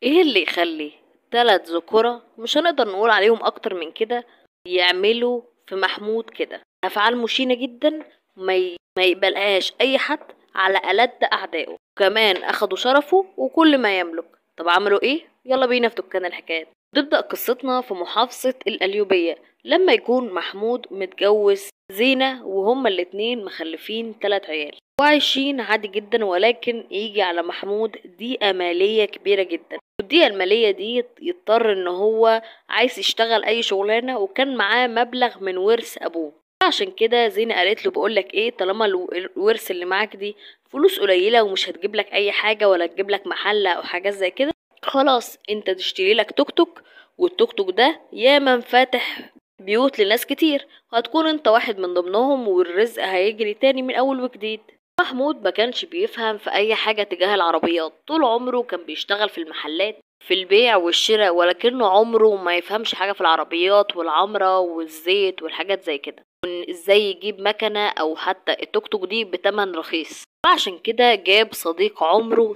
ايه اللي يخلي 3 ذكورة مش هنقدر نقول عليهم اكتر من كده يعملوا في محمود كده افعال مشينة جدا؟ ما يقبلهاش اي حد على ألد اعدائه، كمان اخدوا شرفه وكل ما يملك. طب عملوا ايه؟ يلا بينا في دكان الحكايات. تبدأ قصتنا في محافظة القليوبية لما يكون محمود متجوز زينة وهما الاتنين مخلفين 3 عيال وعايشين عادي جدا، ولكن يجي على محمود ضيقة مالية كبيرة جدا. والضيقة المالية دي يضطر ان هو عايز يشتغل اي شغلانة، وكان معاه مبلغ من ورث ابوه. عشان كده زينة قالت له بقولك ايه، طالما الورث اللي معاك دي فلوس قليلة ومش هتجيب لك اي حاجة ولا تجيب لك محل او حاجات زي كده، خلاص انت تشتري لك توك توك، والتوك توك ده ياما فاتح بيوت لناس كتير، وهتكون انت واحد من ضمنهم، والرزق هيجري تاني من اول وجديد. محمود ما كانش بيفهم في اي حاجة تجاه العربيات، طول عمره كان بيشتغل في المحلات في البيع والشراء، ولكنه عمره ما يفهمش حاجة في العربيات والعمرة والزيت والحاجات زي كده، ازاي يجيب مكنة او حتى التوك توك دي بتمن رخيص. وعشان كده جاب صديق عمره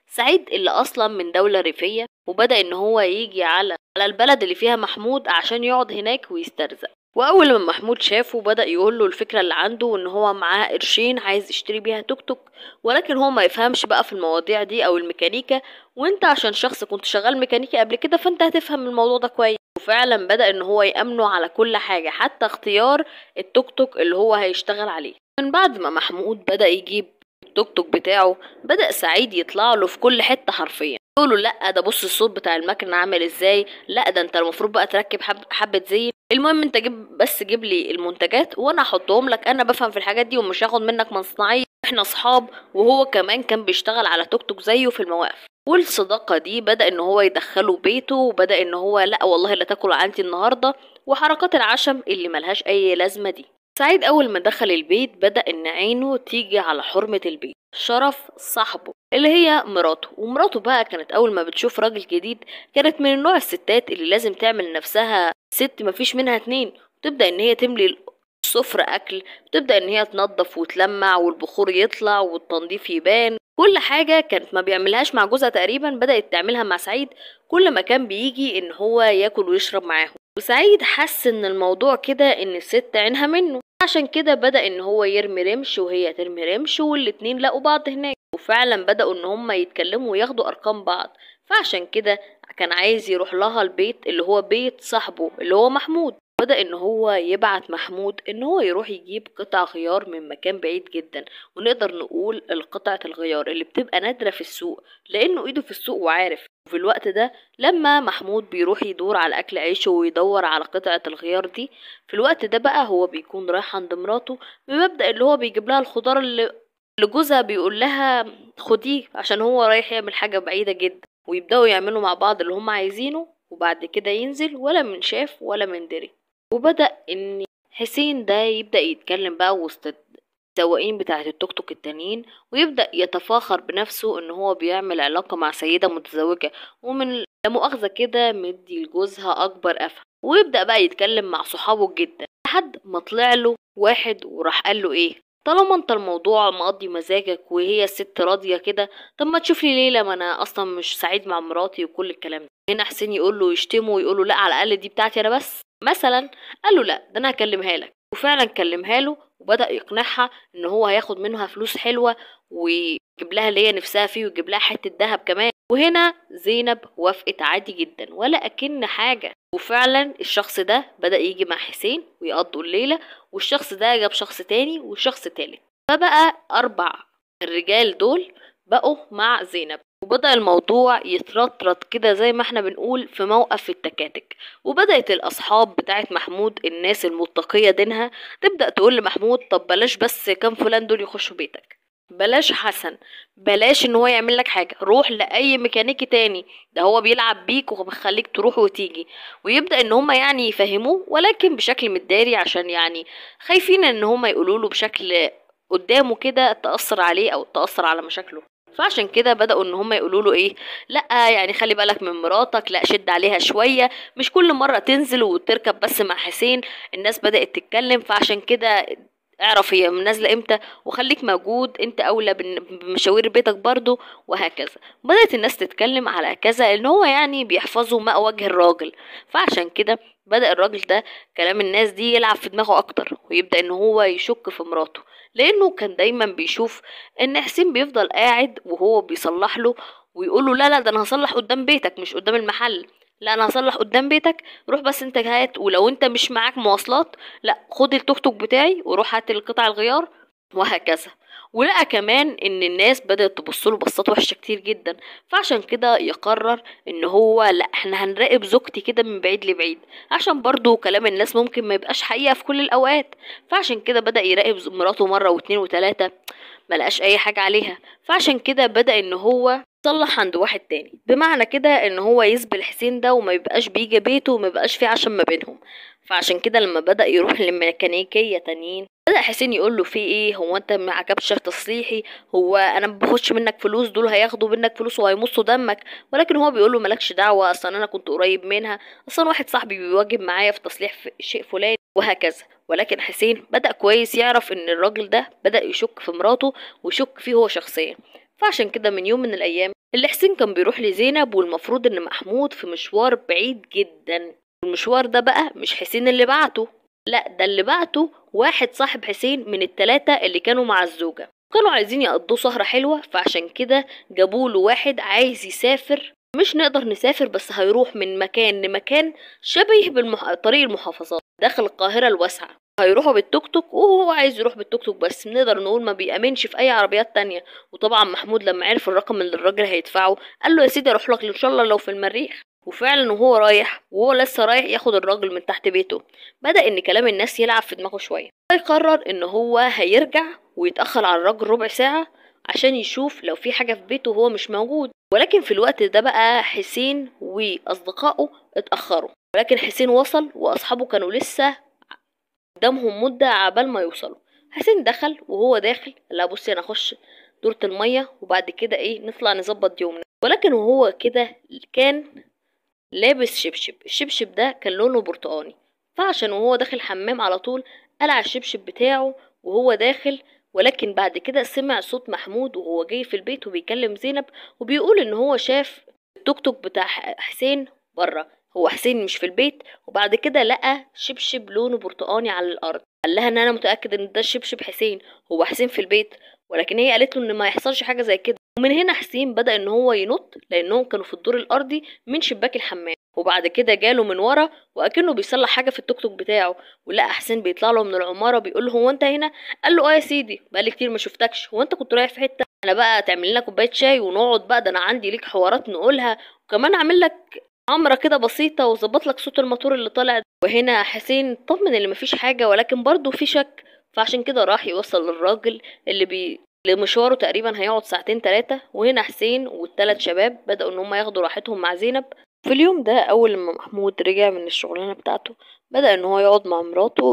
سعيد اللي اصلا من دولة ريفية، وبدأ ان هو يجي على البلد اللي فيها محمود عشان يقعد هناك ويسترزق. واول ما محمود شافه بدأ يقول له الفكرة اللي عنده، ان هو معاه قرشين عايز يشتري بيها توك توك، ولكن هو ما يفهمش بقى في المواضيع دي او الميكانيكا، وانت عشان شخص كنت شغال ميكانيكي قبل كده فانت هتفهم الموضوع ده كويس. وفعلا بدأ ان هو يأمنه على كل حاجة، حتى اختيار التوك توك اللي هو هيشتغل عليه. من بعد ما محمود بدأ يجيب التوك توك بتاعه، بدأ سعيد يطلع له في كل حتة حرفيا، يقول له لا ده بص الصوت بتاع المكنه عامل ازاي، لا ده انت المفروض بقى تركب حبه زيت، المهم انت جيب لي المنتجات وانا احطهم لك، انا بفهم في الحاجات دي ومش هاخد منك مصنعيه، احنا اصحاب. وهو كمان كان بيشتغل على توك توك زيه في المواقف. والصداقه دي بدأ ان هو يدخله بيته، وبدأ ان هو لا والله لا تاكل عندي النهارده، وحركات العشم اللي ملهاش اي لازمه دي. سعيد اول ما دخل البيت بدأ ان عينه تيجي على حرمة البيت، شرف صاحبه اللي هي مراته. ومراته بقى كانت اول ما بتشوف راجل جديد كانت من نوع الستات اللي لازم تعمل نفسها ست مفيش منها اتنين، وتبدأ ان هي تملي السفرة اكل، وتبدأ ان هي تنظف وتلمع والبخور يطلع والتنظيف يبان. كل حاجة كانت ما بيعملهاش مع جوزها تقريبا بدأت تعملها مع سعيد، كل ما كان بيجي ان هو ياكل ويشرب معاهم. وسعيد حس ان الموضوع كده ان الست عينها منه، عشان كده بدأ ان هو يرمي رمش وهي ترمي رمش، والاتنين لقوا بعض هناك، وفعلا بدأوا ان هما يتكلموا وياخدوا ارقام بعض. فعشان كده كان عايز يروح لها البيت اللي هو بيت صاحبه اللي هو محمود. بدأ ان هو يبعت محمود ان هو يروح يجيب قطع غيار من مكان بعيد جدا، ونقدر نقول القطعة الغيار اللي بتبقى نادرة في السوق، لانه ايده في السوق وعارف. وفي الوقت ده لما محمود بيروح يدور على اكل عيشه ويدور على قطعة الغيار دي، في الوقت ده بقى هو بيكون رايح عند مراته بمبدأ اللي هو بيجيب لها الخضار اللي جوزها بيقول لها خديه، عشان هو رايح يعمل حاجة بعيدة جدا، ويبدأوا يعملوا مع بعض اللي هم عايزينه، وبعد كده ينزل ولا من شاف ولا من دري. وبدأ ان حسين ده يبدأ يتكلم بقى وسط السواقين بتاعة التوك توك التانيين، ويبدأ يتفاخر بنفسه ان هو بيعمل علاقة مع سيدة متزوجة، ومن لا مؤاخذة كده مدي لجوزها اكبر قفا. ويبدأ بقى يتكلم مع صحابه جدا لحد ما طلع له واحد وراح قال له ايه، طالما انت الموضوع مقضي مزاجك وهي الست راضية كده، طب ما تشوف لي ليلة، ما انا اصلا مش سعيد مع مراتي وكل الكلام ده. هنا حسين يقول له يشتمه ويقول له لا على الاقل دي بتاعتي انا بس مثلا. قال له لا ده انا هكلمها لك. وفعلا كلمها له وبدأ يقنعها ان هو هياخد منها فلوس حلوة ويجيب لها اللي هي نفسها فيه، ويجيب لها حتة دهب كمان. وهنا زينب وافقت عادي جدا ولا اكن حاجة. وفعلا الشخص ده بدأ يجي مع حسين ويقضوا الليلة، والشخص ده جاب شخص تاني وشخص تالت، فبقى 4 الرجال دول بقوا مع زينب. وبدأ الموضوع يترطرط كده زي ما احنا بنقول في موقف التكاتك. وبدأت الأصحاب بتاعت محمود الناس المتقية دينها تبدأ تقول لمحمود طب بلاش بس كام فلان دول يخشوا بيتك، بلاش حسن، بلاش ان هو يعمل لك حاجة، روح لأي ميكانيكي تاني، ده هو بيلعب بيك وبيخليك تروح وتيجي. ويبدأ ان هما يعني يفهموه ولكن بشكل متداري، عشان يعني خايفين ان هما يقولوا له بشكل قدامه كده تأثر عليه او تأثر على مشاكله. فعشان كده بدأوا ان هم يقولوا له ايه، لا يعني خلي بالك من مراتك، لا شد عليها شوية، مش كل مرة تنزل وتركب بس مع حسين. الناس بدأت تتكلم، فعشان كده اعرف هي نازله امتى وخليك موجود، انت اولى بمشاوير بيتك برضو، وهكذا. بدات الناس تتكلم على كذا ان هو يعني بيحفظوا ماء وجه الراجل. فعشان كده بدأ الراجل ده كلام الناس دي يلعب في دماغه اكتر، ويبدأ ان هو يشك في مراته، لانه كان دايما بيشوف ان حسين بيفضل قاعد وهو بيصلح له، ويقول له لا لا ده انا هصلح قدام بيتك مش قدام المحل، لا انا هصلح قدام بيتك، روح بس انت هات، ولو انت مش معاك مواصلات لا خد التوك توك بتاعي وروح هات القطع الغيار، وهكذا. ولقى كمان ان الناس بدأت تبصله بصات وحشة كتير جدا. فعشان كده يقرر ان هو لا احنا هنراقب زوجتي كده من بعيد لبعيد، عشان برضو كلام الناس ممكن ما يبقاش حقيقة في كل الاوقات. فعشان كده بدأ يراقب مراته مرة واتنين وتلاتة، ملقاش اي حاجة عليها. فعشان كده بدأ ان هو صلح عند واحد تاني، بمعنى كده ان هو يسبل حسين ده وما يبقاش بيجي بيته وما يبقاش في عشم ما بينهم. فعشان كده لما بدأ يروح لميكانيكية تانيين، بدأ حسين يقول له في ايه، هو انت ما عجبش تصليحي، هو انا ما باخدش منك فلوس، دول هياخدوا منك فلوس وهيمصوا دمك. ولكن هو بيقول له مالكش دعوة، اصلا انا كنت قريب منها، اصلا واحد صاحبي بيواجب معايا في تصليح في شيء فلاني، وهكذا. ولكن حسين بدأ كويس يعرف ان الراجل ده بدأ يشك في مراته ويشك فيه هو شخصيا. فعشان كده من يوم من الايام اللي حسين كان بيروح لزينب، والمفروض ان محمود في مشوار بعيد جدا. المشوار ده بقى مش حسين اللي بعته، لا ده اللي بعته واحد صاحب حسين من التلاتة اللي كانوا مع الزوجة، كانوا عايزين يقضوا سهرة حلوة. فعشان كده جابوله واحد عايز يسافر، مش نقدر نسافر بس هيروح من مكان لمكان شبيه طريق المحافظات داخل القاهرة الواسعة، هيروحوا بالتوك توك وهو عايز يروح بالتوك توك بس، نقدر نقول ما بيأمنش في اي عربيات تانية. وطبعا محمود لما عرف الرقم اللي الراجل هيدفعه قال له يا سيدي اروح لك ان شاء الله لو في المريخ. وفعلا وهو رايح وهو لسه رايح ياخد الراجل من تحت بيته، بدأ ان كلام الناس يلعب في دماغه شوية، فيقرر ان هو هيرجع ويتأخر على الراجل ربع ساعة عشان يشوف لو في حاجة في بيته وهو مش موجود. ولكن في الوقت ده بقى حسين واصدقائه اتأخروا، ولكن حسين وصل واصحابه كانوا لسه قدامهم مدة عبال ما يوصلوا. حسين دخل، وهو داخل لا بصي انا اخش دورة المية وبعد كده ايه نطلع نظبط يومنا. ولكن وهو كده كان لابس شبشب، الشبشب ده كان لونه برتقاني. فعشان وهو داخل حمام على طول قلع الشبشب بتاعه وهو داخل. ولكن بعد كده سمع صوت محمود وهو جاي في البيت وبيكلم زينب، وبيقول ان هو شاف التوك توك بتاع حسين بره، هو حسين مش في البيت. وبعد كده لقى شبشب لونه برتقاني على الارض، قال لها ان انا متأكد ان ده شبشب حسين، هو حسين في البيت. ولكن هي قالت له ان ما يحصلش حاجة زي كده. ومن هنا حسين بدأ ان هو ينط، لانهم كانوا في الدور الارضي من شباك الحمام. وبعد كده جاله من ورا واكنه بيصلح حاجه في التوك توك بتاعه، ولقى حسين بيطلع له من العماره بيقول له هو انت هنا؟ قال له اه يا سيدي بقالي كتير ما شفتكش، هو انت كنت رايح في حته؟ انا بقى تعمل لنا كوبايه شاي ونقعد بقى، ده انا عندي ليك حوارات نقولها، وكمان اعمل لك عمره كده بسيطه وظبط لك صوت الموتور اللي طالع ده. وهنا حسين طمن اللي مفيش حاجه، ولكن برضه في شك. فعشان كده راح يوصل للراجل لمشواره تقريبا هيقعد ساعتين تلاتة. وهنا حسين والتلات شباب بدأوا ان هم ياخدوا راحتهم مع زينب. في اليوم ده اول لما محمود رجع من الشغلانة بتاعته بدأ ان هو يقعد مع مراته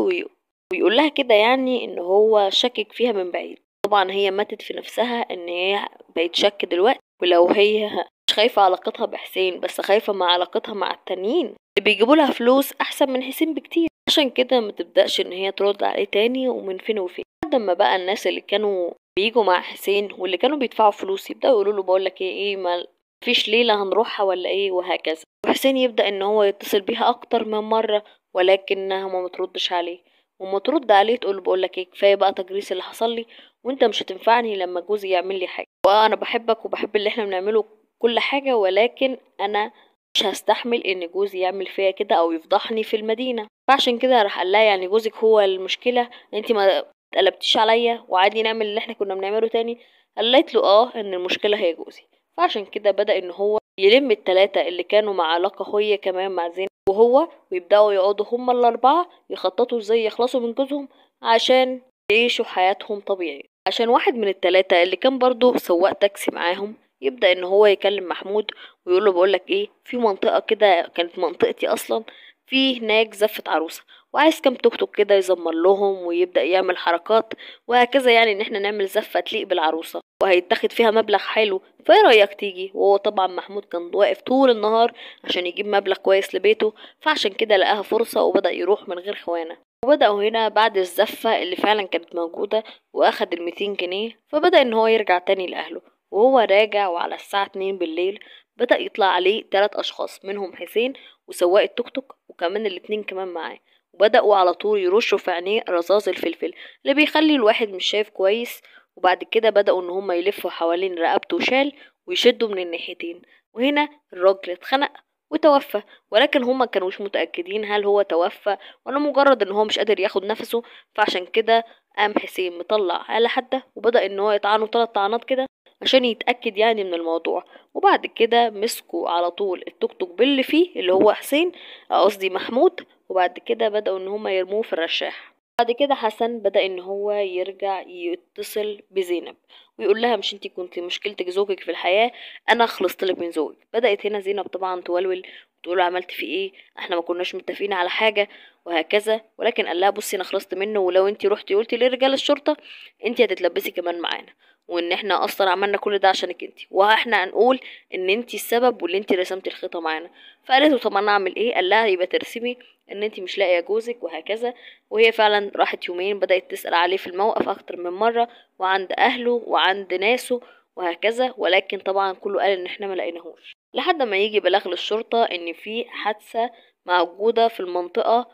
ويقول لها كده يعني ان هو شكك فيها من بعيد. طبعا هي ماتت في نفسها ان هي بقت شك دلوقتي، ولو هي مش خايفة علاقتها بحسين بس خايفة مع علاقتها مع التانيين اللي بيجيبوا لها فلوس احسن من حسين بكتير، عشان كده ما تبدأش ان هي ترد عليه تاني ومن فين وفين. لحد ما بقى الناس اللي كانوا بيجوا مع حسين واللي كانوا بيدفعوا فلوس يبدأوا يقولوا له بقول لك ايه ما فيش ليلة هنروحها ولا ايه، وهكذا. وحسين يبدأ ان هو يتصل بيها اكتر من مرة ولكنها ما متردش عليه، وما ترد عليه تقول بقول لك ايه كفايه بقى تجريس اللي حصل لي، وانت مش هتنفعني لما جوزي يعمل لي حاجه، وانا بحبك وبحب اللي احنا بنعمله كل حاجه، ولكن انا مش هستحمل ان جوزي يعمل فيا كده او يفضحني في المدينه. فعشان كده راح قال لها يعني جوزك هو المشكله، انت ما اتقلبتيش عليا وعادي نعمل اللي احنا كنا بنعمله تاني؟ قالت له اه ان المشكله هي جوزي. فعشان كده بدأ ان هو يلم التلاتة اللي كانوا مع علاقة هي كمان مع زينب وهو، ويبدأوا يقعدوا هما الأربعة يخططوا ازاي يخلصوا من جوزهم عشان يعيشوا حياتهم طبيعي. عشان واحد من التلاتة اللي كان برضو سواق تاكسي معاهم يبدأ ان هو يكلم محمود ويقول له بقولك ايه، في منطقة كده كانت منطقتي اصلا، في هناك زفة عروسة وعايز كام توك توك كده يزمر لهم ويبدأ يعمل حركات وهكذا، يعني ان احنا نعمل زفة تليق بالعروسة وهيتاخد فيها مبلغ حلو، فايه رأيك تيجي؟ وهو طبعا محمود كان واقف طول النهار عشان يجيب مبلغ كويس لبيته، فعشان كده لقاها فرصة وبدأ يروح من غير خوانة. وبدأوا هنا بعد الزفة اللي فعلا كانت موجودة، واخد ال200 جنيه، فبدأ ان هو يرجع تاني لأهله. وهو راجع وعلى الساعة 2 بالليل بدأ يطلع عليه 3 أشخاص، منهم حسين وسواق التوك توك وكمان الاتنين كمان معاه. وبدأوا على طول يرشوا في عينيه رصاص الفلفل اللي بيخلي الواحد مش شايف كويس. وبعد كده بدأوا ان هم يلفوا حوالين رقبته شال ويشدوا من الناحيتين. وهنا الراجل اتخنق وتوفى، ولكن هما كانوش متأكدين هل هو توفى ولا مجرد ان هو مش قادر ياخد نفسه. فعشان كده قام حسين مطلع آلة حادة وبدأ ان هو يطعنه 3 طعنات كده عشان يتأكد يعني من الموضوع. وبعد كده مسكوا على طول التوك توك باللي فيه اللي هو حسين، قصدي محمود. وبعد كده بدأوا ان هما يرموه في الرشاح. بعد كده حسن بدأ ان هو يرجع يتصل بزينب ويقول لها مش انتي كنت مشكلتك زوجك في الحياة، انا خلصت لك من زوجك. بدأت هنا زينب طبعا تولول وتقول له عملت في ايه، احنا ما كناش متفقين على حاجة وهكذا. ولكن قال لها بصي انا خلصت منه، ولو انتي رحتي قلتي لرجال الشرطة انتي هتتلبسي كمان معانا، وان احنا اصلا عملنا كل ده عشانك انتي، واحنا هنقول ان انتي السبب واللي انتي رسمتي الخطة معانا. فقالت له طب انا اعمل ايه؟ قال لها يبقى ترسمي ان انتي مش لاقيه جوزك وهكذا. وهي فعلا راحت يومين بدأت تسأل عليه في الموقف اكتر من مرة، وعند اهله وعند ناسه وهكذا. ولكن طبعا كله قال ان احنا ما لقيناهوش، لحد ما يجي بلاغ للشرطة ان في حادثة موجودة في المنطقة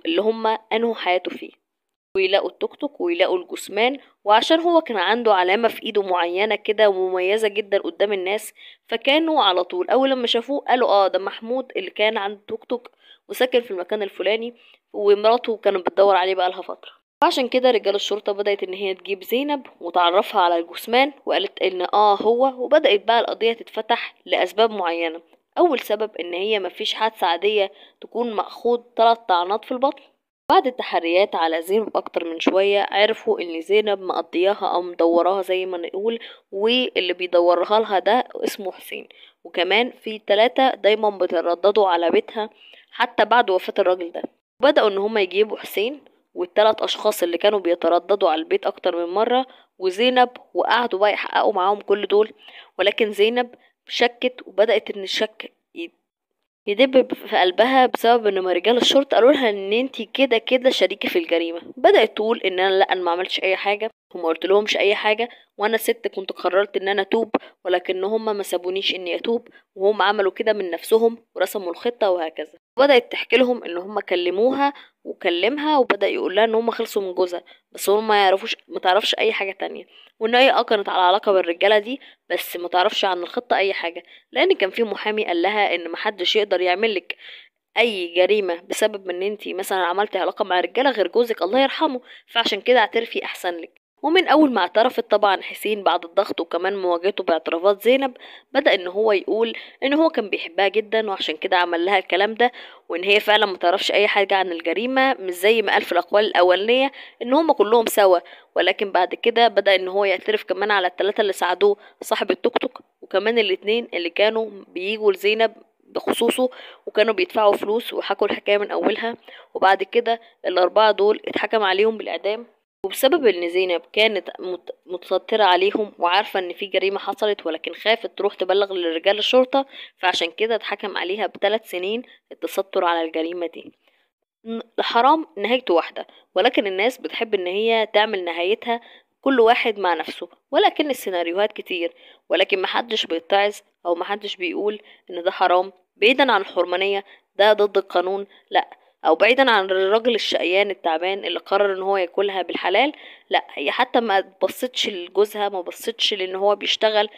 اللي هم انهوا حياته فيه، ويلاقوا التوك توك ويلاقوا الجثمان. وعشان هو كان عنده علامة في ايده معينة كده ومميزة جدا قدام الناس، فكانوا على طول اول لما شافوه قالوا ده محمود اللي كان عنده توك توك وساكن في المكان الفلاني، ومراته كانت بتدور عليه بقالها فترة. وعشان كده رجال الشرطة بدأت ان هي تجيب زينب وتعرفها على الجثمان، وقالت ان هو. وبدأت بقى القضية تتفتح لأسباب معينة. اول سبب ان هي مفيش حادثة عادية تكون مأخوذ 3 طعنات في البطن. بعد التحريات على زينب أكتر من شوية عرفوا إن زينب مقضياها أو مدوراها زي ما نقول، واللي بيدورها لها ده اسمه حسين. وكمان في 3 دايما بيترددوا على بيتها حتى بعد وفاة الراجل ده. بدأوا إن هما يجيبوا حسين وال3 أشخاص اللي كانوا بيترددوا على البيت أكتر من مرة وزينب، وقعدوا بقى يحققوا معاهم كل دول. ولكن زينب شكت، وبدأت إن الشك يدب في قلبها بسبب ان رجال الشرطة قالوا لها ان انتي كده كده شريكة في الجريمة. بدأت تقول ان انا لا، انا ما عملتش اي حاجة وما قلت لهمش اي حاجة، وانا ست كنت قررت ان انا اتوب، ولكن هم ما سابونيش اني اتوب، وهم عملوا كده من نفسهم ورسموا الخطة وهكذا. بدأت تحكي لهم ان هم كلموها وكلمها، وبدأ يقول لها ان هم خلصوا من جوزها، بس هم ما تعرفش اي حاجة تانية، وان هي كانت على علاقة بالرجالة دي بس ما تعرفش عن الخطة اي حاجة، لان كان في محامي قال لها ان محدش يقدر يعملك اي جريمة بسبب ان انتي مثلا عملتي علاقة مع رجالة غير جوزك الله يرحمه، فعشان كده اعترفي احسن لك. ومن اول ما اعترفت طبعا حسين بعد الضغط وكمان مواجهته باعترافات زينب، بدأ ان هو يقول ان هو كان بيحبها جدا وعشان كده عمل لها الكلام ده، وان هي فعلا ما تعرفش اي حاجة عن الجريمة، مش زي ما قال في الاقوال الاولانية ان هم كلهم سوا. ولكن بعد كده بدأ ان هو يعترف كمان على ال3 اللي ساعدوه، صاحب التوك توك وكمان ال2 اللي كانوا بيجوا لزينب بخصوصه وكانوا بيدفعوا فلوس، وحكوا الحكاية من أولها. وبعد كده ال4 دول اتحكم عليهم بالإعدام، وبسبب ان زينب كانت متسترة عليهم وعارفة ان في جريمة حصلت، ولكن خافت تروح تبلغ لرجال الشرطة، فعشان كده اتحكم عليها ب3 سنين التستر على الجريمة دي. الحرام نهايته واحدة، ولكن الناس بتحب ان هي تعمل نهايتها كل واحد مع نفسه، ولكن السيناريوهات كتير، ولكن محدش بيتعظ او محدش بيقول ان ده حرام بعيدا عن الحرمانية، ده ضد القانون لا، او بعيدا عن الراجل الشقيان التعبان اللي قرر ان هو ياكلها بالحلال. لا، هي حتى ما بصتش لجوزها، ما بصتش لان هو بيشتغل